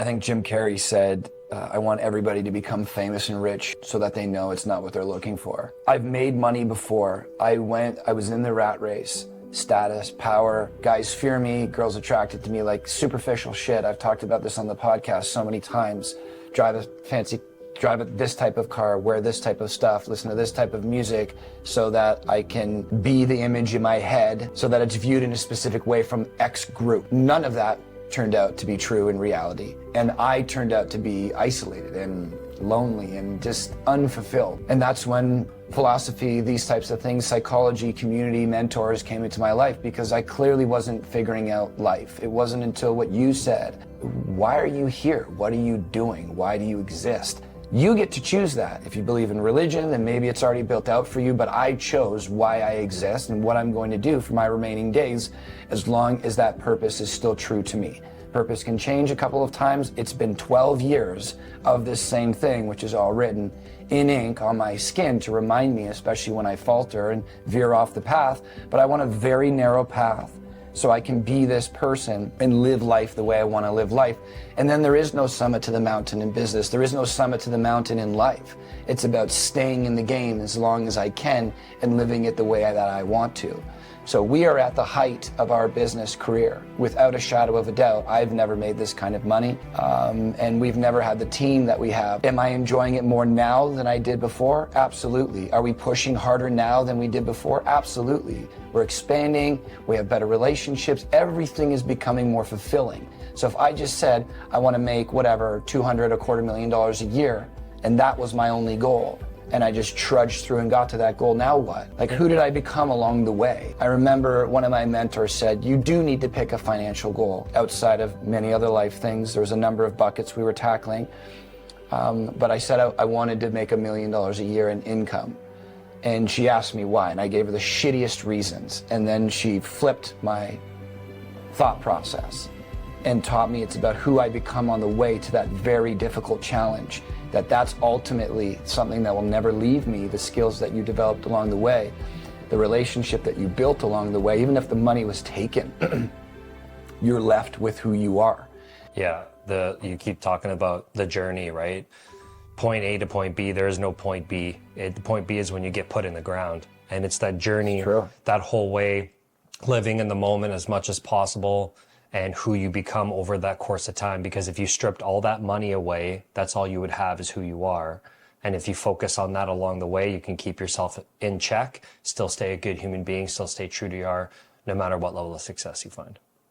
I think Jim Carrey said, I want everybody to become famous and rich so that they know it's not what they're looking for. I've made money before. I was in the rat race. Status, power, guys fear me, girls attracted to me, like superficial shit. I've talked about this on the podcast so many times. Drive this type of car, wear this type of stuff, listen to this type of music so that I can be the image in my head, so that it's viewed in a specific way from X group. None of that turned out to be true in reality. And I turned out to be isolated and lonely and just unfulfilled. And that's when philosophy, these types of things, psychology, community, mentors came into my life, because I clearly wasn't figuring out life. It wasn't until what you said, why are you here? What are you doing? Why do you exist? You get to choose that. If you believe in religion, then maybe it's already built out for you, but I chose why I exist and what I'm going to do for my remaining days, as long as that purpose is still true to me. Purpose can change a couple of times. It's been 12 years of this same thing, which is all written in ink on my skin to remind me, especially when I falter and veer off the path. But I want a very narrow path so I can be this person and live life the way I want to live life. And then there is no summit to the mountain in business. There is no summit to the mountain in life. It's about staying in the game as long as I can and living it the way that I want to. So we are at the height of our business career. Without a shadow of a doubt, I've never made this kind of money, and we've never had the team that we have. Am I enjoying it more now than I did before? Absolutely. Are we pushing harder now than we did before? Absolutely. We're expanding, we have better relationships, everything is becoming more fulfilling. So if I just said, I want to make whatever, $250,000 a year, and that was my only goal, and I just trudged through and got to that goal, now what? Like, who did I become along the way? I remember one of my mentors said, you do need to pick a financial goal outside of many other life things. There was a number of buckets we were tackling. But I said I wanted to make $1 million a year in income. And she asked me why, and I gave her the shittiest reasons. And then she flipped my thought process and taught me it's about who I become on the way to that very difficult challenge. That's ultimately something that will never leave me, the skills that you developed along the way, the relationship that you built along the way. Even if the money was taken, you're left with who you are. Yeah, you keep talking about the journey, right? Point A to point B, there is no point B. The point B is when you get put in the ground. And it's that journey, that whole way, living in the moment as much as possible, and who you become over that course of time. Because if you stripped all that money away, that's all you would have is who you are. And if you focus on that along the way, you can keep yourself in check, still stay a good human being, still stay true to you are, no matter what level of success you find.